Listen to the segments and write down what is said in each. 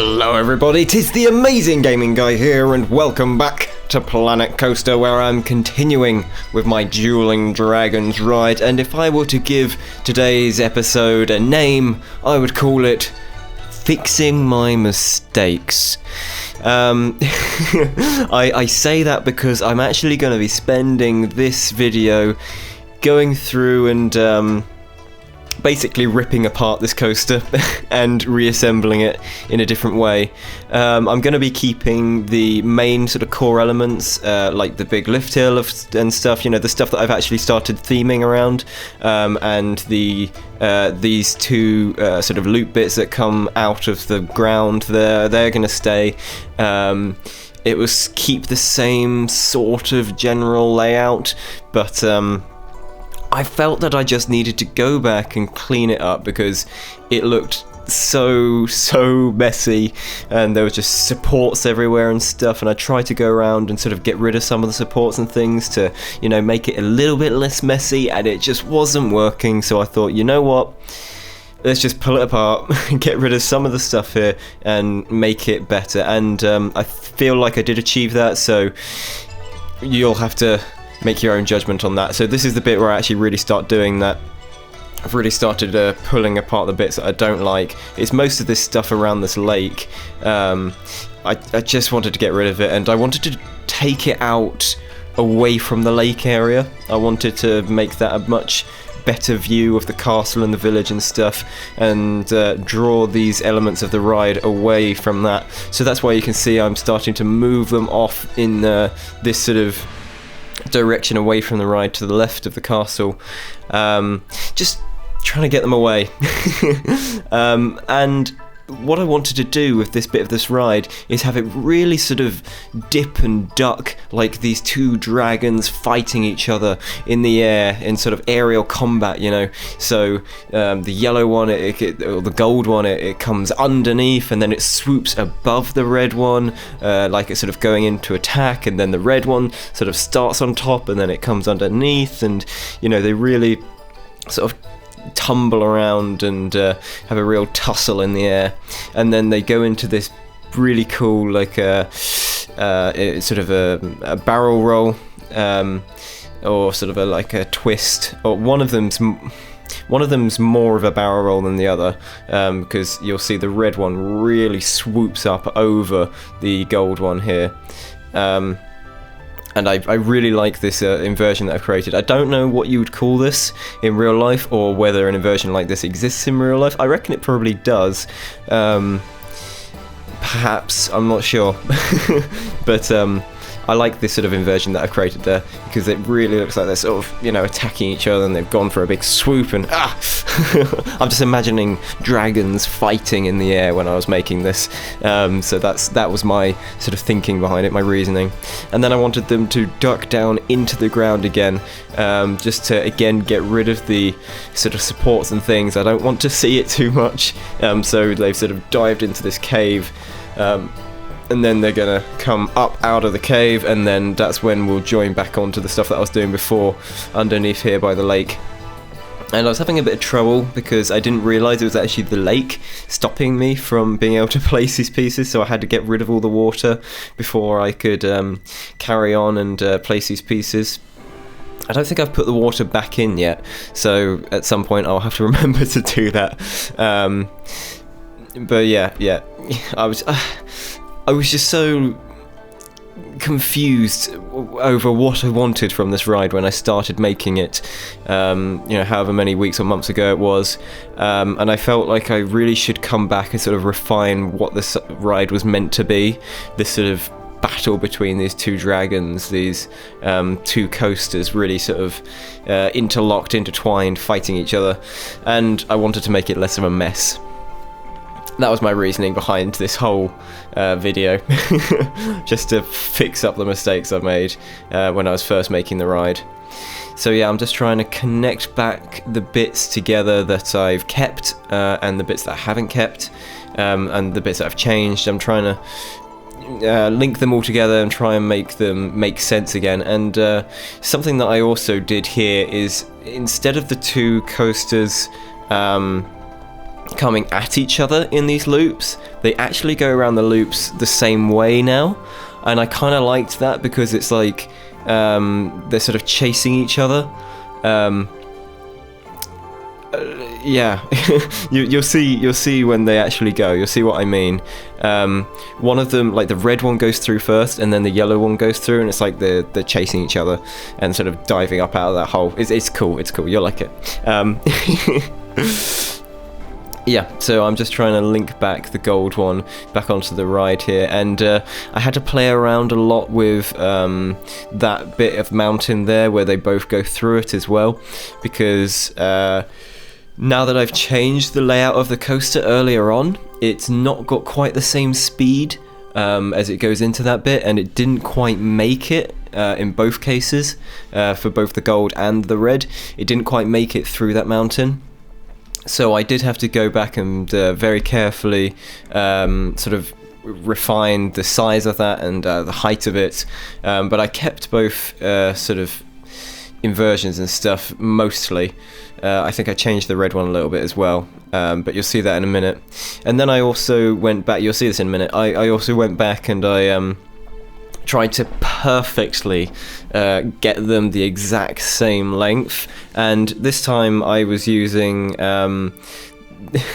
Hello everybody, 'tis the Amazing Gaming Guy here, and welcome back to Planet Coaster, where I'm continuing with my Dueling Dragons ride. And if I were to give today's episode a name, I would call it Fixing My Mistakes. I say that because I'm actually going to be spending this video going through and basically ripping apart this coaster and reassembling it in a different way. I'm going to be keeping the main sort of core elements, like the big lift hill and stuff, you know, the stuff that I've actually started theming around, and these two sort of loop bits that come out of the ground, they're going to stay. It was keep the same sort of general layout, but I felt that I just needed to go back and clean it up because it looked so messy and there were just supports everywhere and stuff, and I tried to go around and sort of get rid of some of the supports and things to, you know, make it a little bit less messy, and it just wasn't working. So I thought, you know what, let's just pull it apart, get rid of some of the stuff here and make it better. And I feel like I did achieve that, so you'll have to make your own judgment on that. So this is the bit where I actually really start doing that. I've really started pulling apart the bits that I don't like. It's most of this stuff around this lake. I just wanted to get rid of it, and I wanted to take it out away from the lake area. I wanted to make that a much better view of the castle and the village and stuff, and draw these elements of the ride away from that. So that's why you can see I'm starting to move them off in this sort of direction away from the ride to the left of the castle, just trying to get them away. And what I wanted to do with this bit of this ride is have it really sort of dip and duck like these two dragons fighting each other in the air in sort of aerial combat, you know. So the yellow one, or the gold one, it comes underneath and then it swoops above the red one, like it's sort of going into attack, and then the red one sort of starts on top and then it comes underneath, and you know, they really sort of tumble around and have a real tussle in the air, and then they go into this really cool, like it's sort of a barrel roll, or sort of like a twist, or one of them's more of a barrel roll than the other, because you'll see the red one really swoops up over the gold one here. And I really like this inversion that I've created. I don't know what you would call this in real life, or whether an inversion like this exists in real life. I reckon it probably does. Perhaps, I'm not sure. But I like this sort of inversion that I've created there, because it really looks like they're sort of, you know, attacking each other, and they've gone for a big swoop, and I'm just imagining dragons fighting in the air when I was making this. So that was my sort of thinking behind it, my reasoning. And then I wanted them to duck down into the ground again, just to again get rid of the sort of supports and things. I don't want to see it too much. So they've sort of dived into this cave. And then they're gonna come up out of the cave, and then that's when we'll join back onto the stuff that I was doing before underneath here by the lake. And I was having a bit of trouble because I didn't realise it was actually the lake stopping me from being able to place these pieces, so I had to get rid of all the water before I could carry on and place these pieces. I don't think I've put the water back in yet, so at some point I'll have to remember to do that. But yeah, I was just so confused over what I wanted from this ride when I started making it, you know, however many weeks or months ago it was, and I felt like I really should come back and sort of refine what this ride was meant to be, this sort of battle between these two dragons, these two coasters really sort of interlocked, intertwined, fighting each other, and I wanted to make it less of a mess. That was my reasoning behind this whole video, just to fix up the mistakes I've made when I was first making the ride. So yeah, I'm just trying to connect back the bits together that I've kept, and the bits that I haven't kept, and the bits that I've changed. I'm trying to link them all together and try and make them make sense again. And something that I also did here is, instead of the two coasters coming at each other in these loops. They actually go around the loops the same way now, and I kind of liked that because it's like they're sort of chasing each other. Yeah, you'll see when they actually go. You'll see what I mean. One of them, like the red one, goes through first, and then the yellow one goes through, and it's like they're chasing each other and sort of diving up out of that hole. It's cool. It's cool. You'll like it. Yeah, so I'm just trying to link back the gold one back onto the ride here, and I had to play around a lot with that bit of mountain there where they both go through it as well, because now that I've changed the layout of the coaster earlier on, it's not got quite the same speed as it goes into that bit, and it didn't quite make it in both cases, for both the gold and the red. It didn't quite make it through that mountain. So I did have to go back and very carefully sort of refine the size of that and the height of it, but I kept both sort of inversions and stuff mostly. I think I changed the red one a little bit as well, but you'll see that in a minute. And then I also went back, you'll see this in a minute, I also went back and I tried to perfectly get them the exact same length, and this time I was using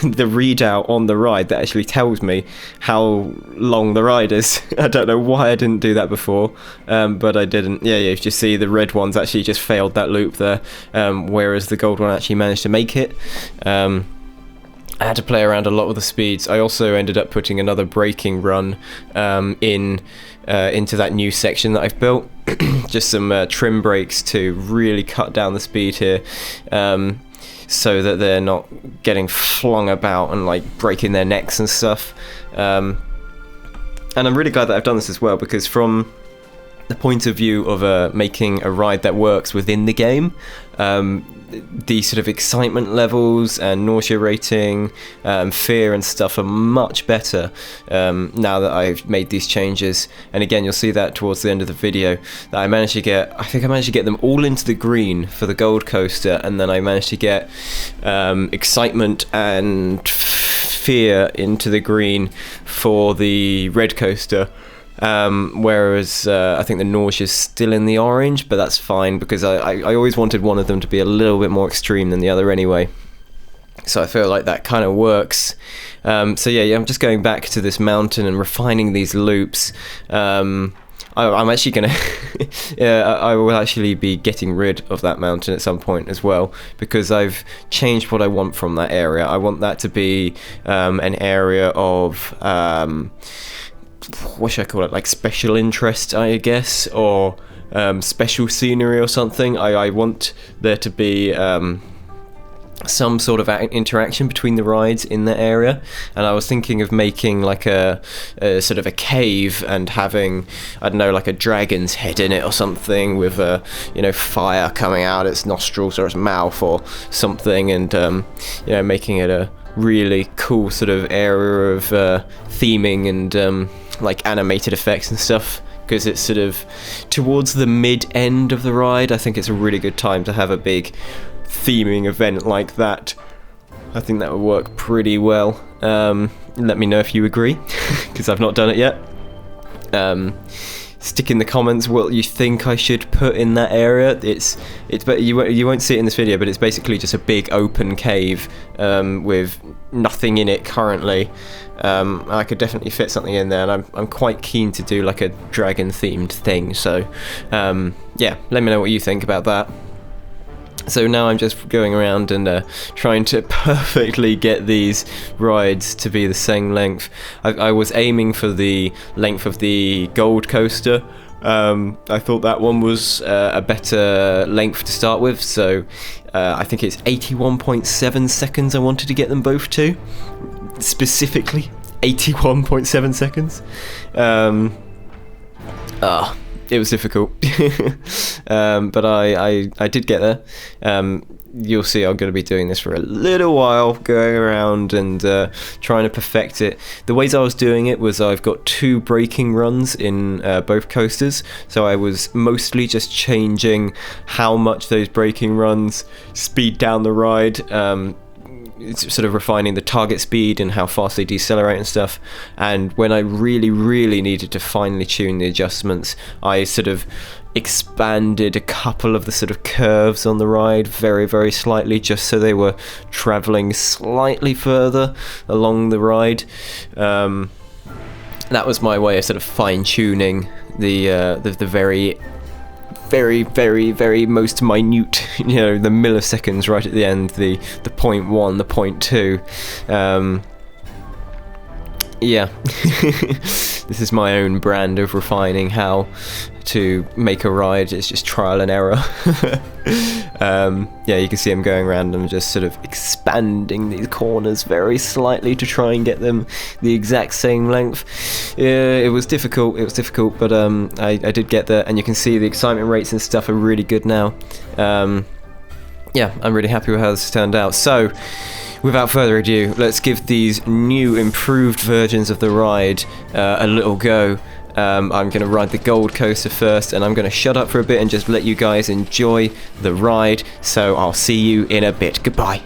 the readout on the ride that actually tells me how long the ride is. I don't know why I didn't do that before, but I didn't. Yeah, you just see the red ones actually just failed that loop there, whereas the gold one actually managed to make it. I had to play around a lot with the speeds. I also ended up putting another braking run into that new section that I've built. Just some trim brakes to really cut down the speed here, so that they're not getting flung about and like breaking their necks and stuff. And I'm really glad that I've done this as well, because from the point of view of making a ride that works within the game, the sort of excitement levels and nausea rating, fear and stuff are much better now that I've made these changes. And again, you'll see that towards the end of the video, that I think I managed to get them all into the green for the gold coaster, and then I managed to get excitement and fear into the green for the red coaster. Whereas I think the nausea is still in the orange, but that's fine because I always wanted one of them to be a little bit more extreme than the other anyway. So I feel like that kind of works. So yeah, I'm just going back to this mountain and refining these loops. I'm actually gonna I will actually be getting rid of that mountain at some point as well, because I've changed what I want from that area. I want that to be an area of what should I call it, like special interest, I guess, or special scenery or something. I want there to be some sort of interaction between the rides in the area, and I was thinking of making like a sort of a cave and having, I don't know, like a dragon's head in it or something, with fire coming out its nostrils or its mouth or something, and making it a really cool sort of area of theming and like animated effects and stuff, because it's sort of towards the mid-end of the ride. I think it's a really good time to have a big theming event like that. I think that would work pretty well. Let me know if you agree, because I've not done it yet. Stick in the comments what you think I should put in that area. But you won't see it in this video, but it's basically just a big open cave with nothing in it currently. I could definitely fit something in there, and I'm quite keen to do like a dragon themed thing. So yeah, let me know what you think about that. So now I'm just going around and trying to perfectly get these rides to be the same length. I was aiming for the length of the gold coaster. I thought that one was a better length to start with, so I think it's 81.7 seconds I wanted to get them both to. Specifically 81.7 seconds. It was difficult, but I did get there. You'll see I'm going to be doing this for a little while, going around and trying to perfect it. The ways I was doing it was I've got 2 braking runs in both coasters, so I was mostly just changing how much those braking runs speed down the ride. sort of refining the target speed and how fast they decelerate and stuff. And when I really needed to finely tune the adjustments, I sort of expanded a couple of the sort of curves on the ride very slightly, just so they were traveling slightly further along the ride. That was my way of sort of fine-tuning the very most minute, you know, the milliseconds right at the end, the 0.1, the 0.2. Yeah. This is my own brand of refining how to make a ride. It's just trial and error. Yeah, you can see I'm going around and just sort of expanding these corners very slightly to try and get them the exact same length. Yeah, it was difficult, but I did get there, and you can see the excitement rates and stuff are really good now. Yeah, I'm really happy with how this turned out. So, without further ado, let's give these new improved versions of the ride a little go. I'm going to ride the gold coaster first, and I'm going to shut up for a bit and just let you guys enjoy the ride. So I'll see you in a bit. Goodbye.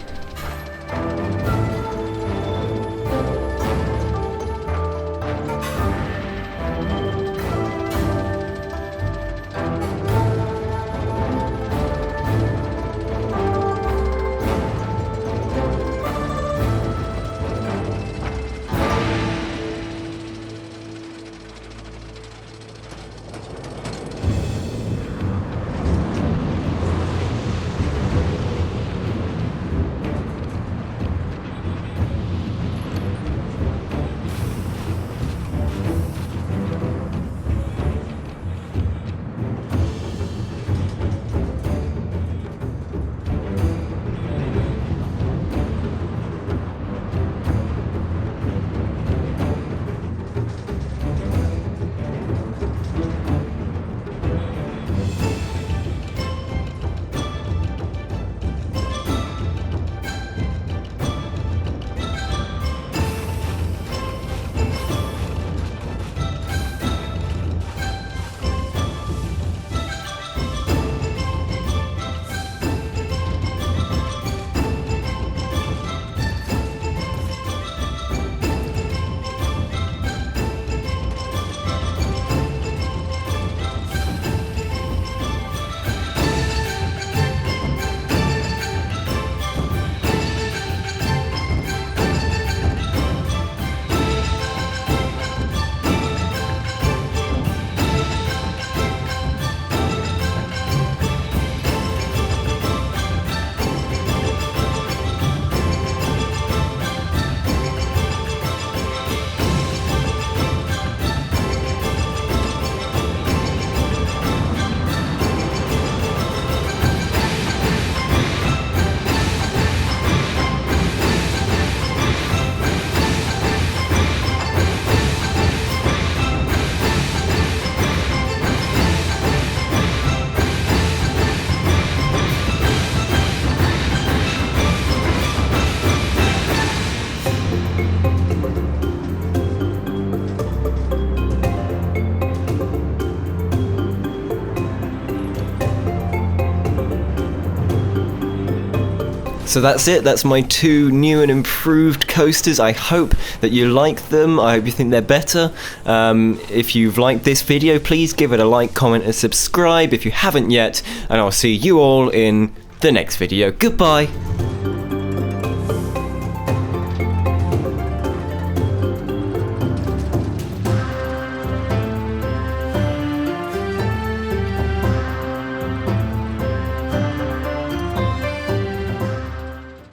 So that's it, that's my two new and improved coasters. I hope that you like them, I hope you think they're better. If you've liked this video, please give it a like, comment and subscribe if you haven't yet, and I'll see you all in the next video. Goodbye!